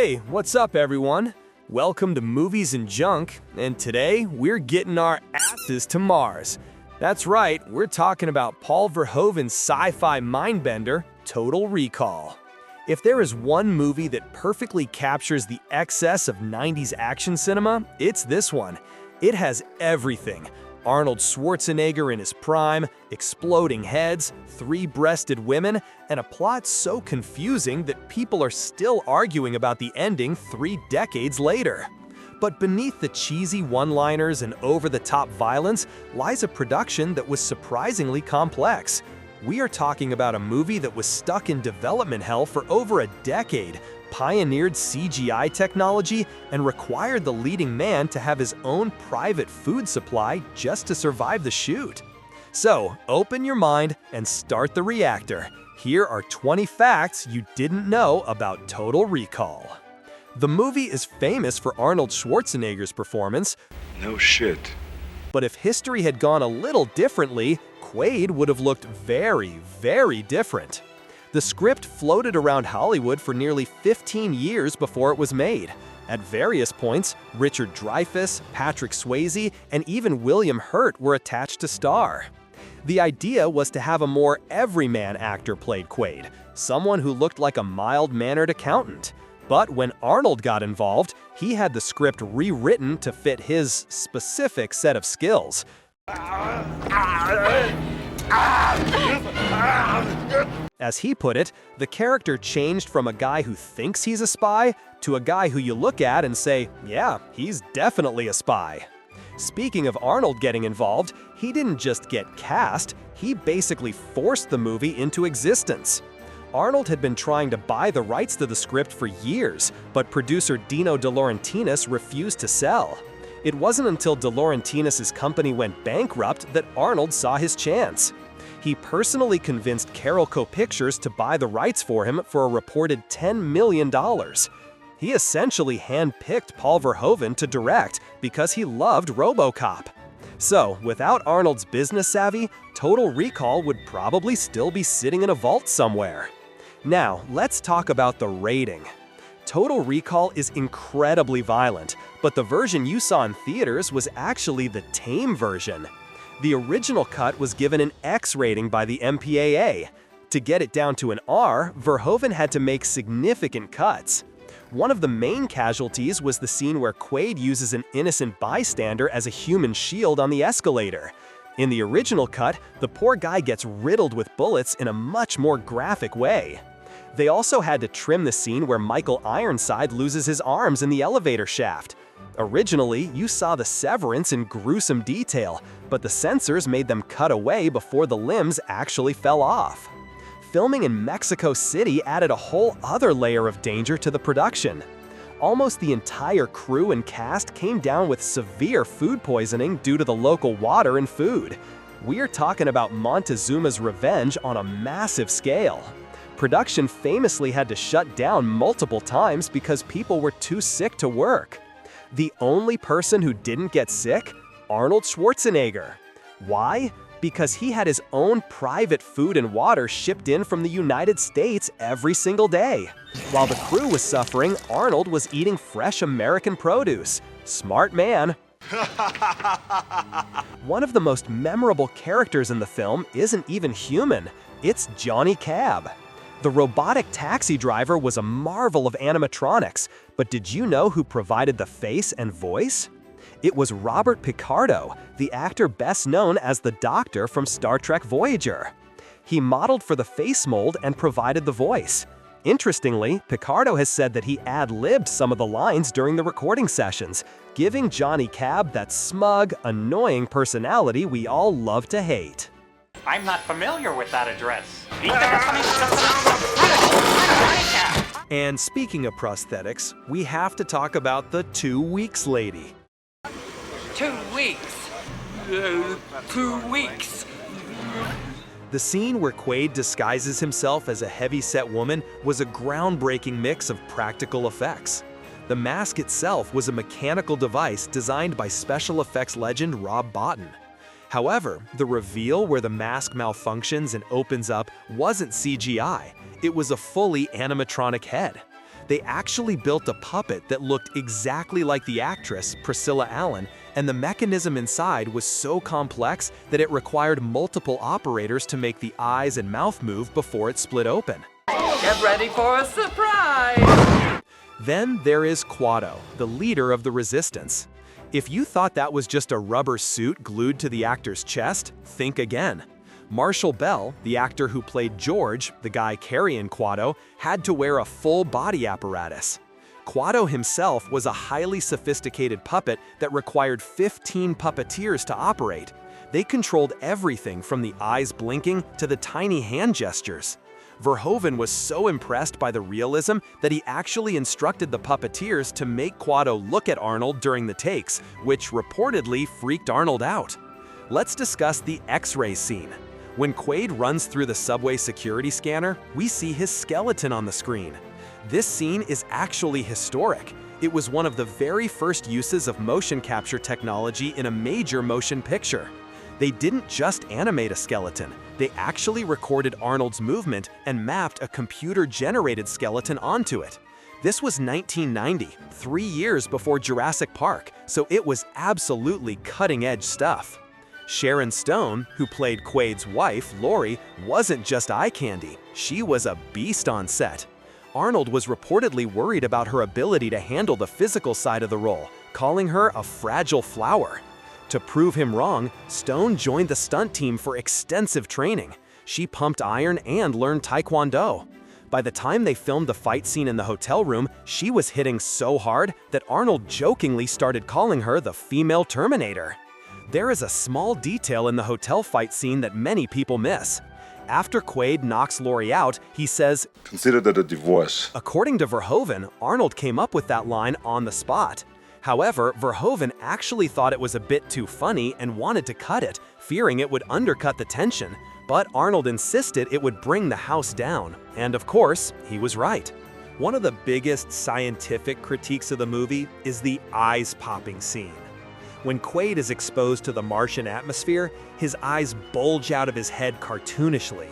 Hey, what's up everyone? Welcome to Movies and Junk, and today we're getting our asses to Mars. That's right, we're talking about Paul Verhoeven's sci-fi mindbender, Total Recall. If there is one movie that perfectly captures the excess of 90s action cinema, it's this one. It has everything. Arnold Schwarzenegger in his prime, exploding heads, three-breasted women, and a plot so confusing that people are still arguing about the ending 3 decades later. But beneath the cheesy one-liners and over-the-top violence lies a production that was surprisingly complex. We are talking about a movie that was stuck in development hell for over a decade, pioneered CGI technology, and required the leading man to have his own private food supply just to survive the shoot. So, open your mind and start the reactor. Here are 20 facts you didn't know about Total Recall. The movie is famous for Arnold Schwarzenegger's performance. No shit. But if history had gone a little differently, Quaid would have looked very, very different. The script floated around Hollywood for nearly 15 years before it was made. At various points, Richard Dreyfuss, Patrick Swayze, and even William Hurt were attached to star. The idea was to have a more everyman actor play Quaid, someone who looked like a mild-mannered accountant. But when Arnold got involved, he had the script rewritten to fit his specific set of skills. As he put it, the character changed from a guy who thinks he's a spy to a guy who you look at and say, yeah, he's definitely a spy. Speaking of Arnold getting involved, he didn't just get cast, he basically forced the movie into existence. Arnold had been trying to buy the rights to the script for years, but producer Dino De Laurentiis refused to sell. It wasn't until De Laurentiis' company went bankrupt that Arnold saw his chance. He personally convinced Carolco Pictures to buy the rights for him for a reported $10 million. He essentially handpicked Paul Verhoeven to direct because he loved RoboCop. So, without Arnold's business savvy, Total Recall would probably still be sitting in a vault somewhere. Now, let's talk about the rating. Total Recall is incredibly violent, but the version you saw in theaters was actually the tame version. The original cut was given an X rating by the MPAA. To get it down to an R, Verhoeven had to make significant cuts. One of the main casualties was the scene where Quaid uses an innocent bystander as a human shield on the escalator. In the original cut, the poor guy gets riddled with bullets in a much more graphic way. They also had to trim the scene where Michael Ironside loses his arms in the elevator shaft. Originally, you saw the severance in gruesome detail, but the censors made them cut away before the limbs actually fell off. Filming in Mexico City added a whole other layer of danger to the production. Almost the entire crew and cast came down with severe food poisoning due to the local water and food. We're talking about Montezuma's Revenge on a massive scale. Production famously had to shut down multiple times because people were too sick to work. The only person who didn't get sick? Arnold Schwarzenegger. Why? Because he had his own private food and water shipped in from the United States every single day. While the crew was suffering, Arnold was eating fresh American produce. Smart man. One of the most memorable characters in the film isn't even human. It's Johnny Cab. The robotic taxi driver was a marvel of animatronics, but did you know who provided the face and voice? It was Robert Picardo, the actor best known as the Doctor from Star Trek Voyager. He modeled for the face mold and provided the voice. Interestingly, Picardo has said that he ad-libbed some of the lines during the recording sessions, giving Johnny Cab that smug, annoying personality we all love to hate. I'm not familiar with that address. And speaking of prosthetics, we have to talk about the 2 weeks lady. 2 weeks. 2 weeks. The scene where Quaid disguises himself as a heavy-set woman was a groundbreaking mix of practical effects. The mask itself was a mechanical device designed by special effects legend Rob Bottin. However, the reveal where the mask malfunctions and opens up wasn't CGI. It was a fully animatronic head. They actually built a puppet that looked exactly like the actress, Priscilla Allen, and the mechanism inside was so complex that it required multiple operators to make the eyes and mouth move before it split open. Get ready for a surprise! Then there is Kuato, the leader of the resistance. If you thought that was just a rubber suit glued to the actor's chest, think again. Marshall Bell, the actor who played George, the guy carrying Kuato, had to wear a full body apparatus. Kuato himself was a highly sophisticated puppet that required 15 puppeteers to operate. They controlled everything from the eyes blinking to the tiny hand gestures. Verhoeven was so impressed by the realism that he actually instructed the puppeteers to make Kuato look at Arnold during the takes, which reportedly freaked Arnold out. Let's discuss the X-ray scene. When Quaid runs through the subway security scanner, we see his skeleton on the screen. This scene is actually historic. It was one of the very first uses of motion capture technology in a major motion picture. They didn't just animate a skeleton, they actually recorded Arnold's movement and mapped a computer-generated skeleton onto it. This was 1990, 3 years before Jurassic Park, so it was absolutely cutting-edge stuff. Sharon Stone, who played Quaid's wife, Laurie, wasn't just eye candy, she was a beast on set. Arnold was reportedly worried about her ability to handle the physical side of the role, calling her a fragile flower. To prove him wrong, Stone joined the stunt team for extensive training. She pumped iron and learned Taekwondo. By the time they filmed the fight scene in the hotel room, she was hitting so hard that Arnold jokingly started calling her the female Terminator. There is a small detail in the hotel fight scene that many people miss. After Quaid knocks Laurie out, he says, "Consider that a divorce." According to Verhoeven, Arnold came up with that line on the spot. However, Verhoeven actually thought it was a bit too funny and wanted to cut it, fearing it would undercut the tension, but Arnold insisted it would bring the house down, and of course, he was right. One of the biggest scientific critiques of the movie is the eyes-popping scene. When Quaid is exposed to the Martian atmosphere, his eyes bulge out of his head cartoonishly.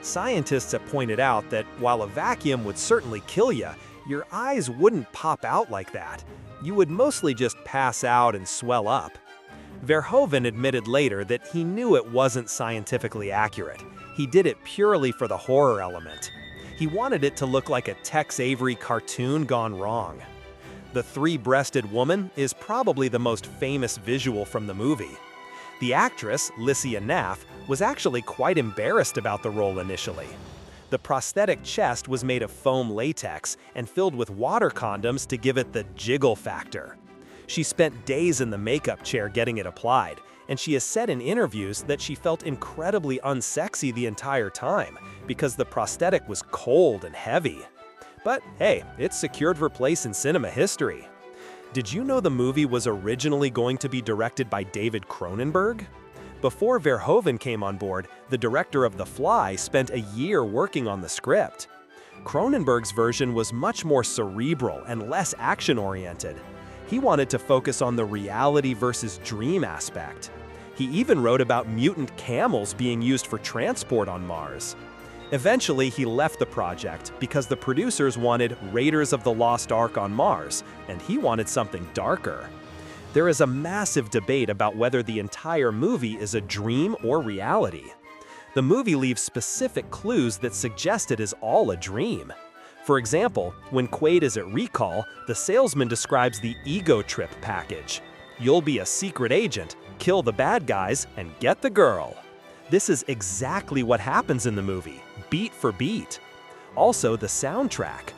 Scientists have pointed out that while a vacuum would certainly kill you, your eyes wouldn't pop out like that. You would mostly just pass out and swell up. Verhoeven admitted later that he knew it wasn't scientifically accurate. He did it purely for the horror element. He wanted it to look like a Tex Avery cartoon gone wrong. The three-breasted woman is probably the most famous visual from the movie. The actress, Lycia Naff, was actually quite embarrassed about the role initially. The prosthetic chest was made of foam latex and filled with water condoms to give it the jiggle factor. She spent days in the makeup chair getting it applied, and she has said in interviews that she felt incredibly unsexy the entire time because the prosthetic was cold and heavy. But hey, it secured her place in cinema history. Did you know the movie was originally going to be directed by David Cronenberg? Before Verhoeven came on board, the director of The Fly spent a year working on the script. Cronenberg's version was much more cerebral and less action-oriented. He wanted to focus on the reality versus dream aspect. He even wrote about mutant camels being used for transport on Mars. Eventually, he left the project because the producers wanted Raiders of the Lost Ark on Mars, and he wanted something darker. There is a massive debate about whether the entire movie is a dream or reality. The movie leaves specific clues that suggest it is all a dream. For example, when Quaid is at recall, the salesman describes the ego trip package. You'll be a secret agent, kill the bad guys, and get the girl. This is exactly what happens in the movie, beat for beat. Also, the soundtrack.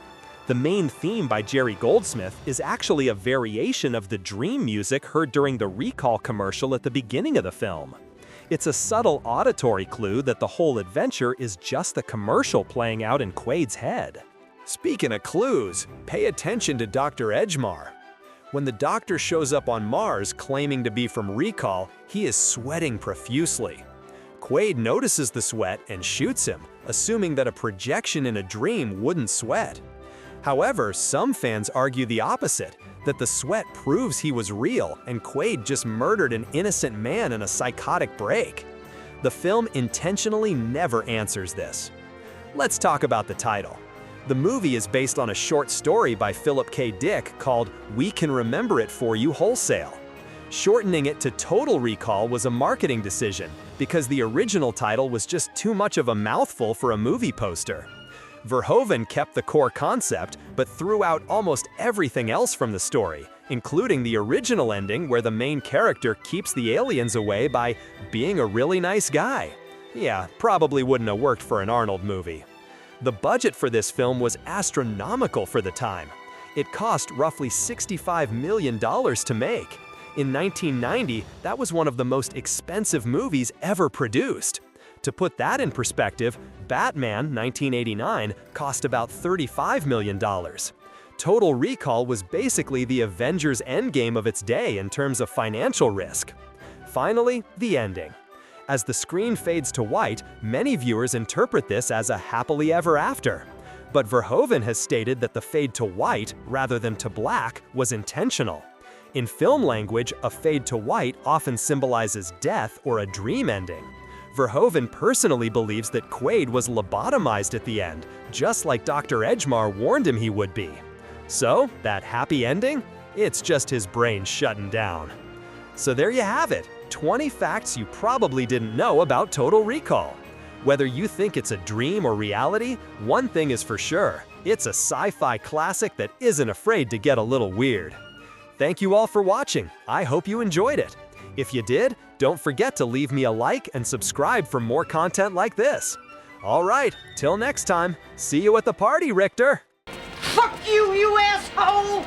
The main theme by Jerry Goldsmith is actually a variation of the dream music heard during the recall commercial at the beginning of the film. It's a subtle auditory clue that the whole adventure is just the commercial playing out in Quaid's head. Speaking of clues, pay attention to Dr. Edgemar. When the doctor shows up on Mars claiming to be from recall, he is sweating profusely. Quaid notices the sweat and shoots him, assuming that a projection in a dream wouldn't sweat. However, some fans argue the opposite, that the sweat proves he was real and Quaid just murdered an innocent man in a psychotic break. The film intentionally never answers this. Let's talk about the title. The movie is based on a short story by Philip K. Dick called We Can Remember It For You Wholesale. Shortening it to Total Recall was a marketing decision because the original title was just too much of a mouthful for a movie poster. Verhoeven kept the core concept but threw out almost everything else from the story, including the original ending where the main character keeps the aliens away by being a really nice guy. Yeah, probably wouldn't have worked for an Arnold movie. The budget for this film was astronomical for the time. It cost roughly $65 million to make. In 1990, that was one of the most expensive movies ever produced. To put that in perspective, Batman 1989 cost about $35 million. Total Recall was basically the Avengers Endgame of its day in terms of financial risk. Finally, the ending. As the screen fades to white, many viewers interpret this as a happily ever after. But Verhoeven has stated that the fade to white, rather than to black, was intentional. In film language, a fade to white often symbolizes death or a dream ending. Verhoeven personally believes that Quaid was lobotomized at the end, just like Dr. Edgemar warned him he would be. So, that happy ending? It's just his brain shutting down. So there you have it, 20 facts you probably didn't know about Total Recall. Whether you think it's a dream or reality, one thing is for sure, it's a sci-fi classic that isn't afraid to get a little weird. Thank you all for watching. I hope you enjoyed it. If you did, don't forget to leave me a like and subscribe for more content like this. All right, till next time, see you at the party, Richter. Fuck you, you asshole!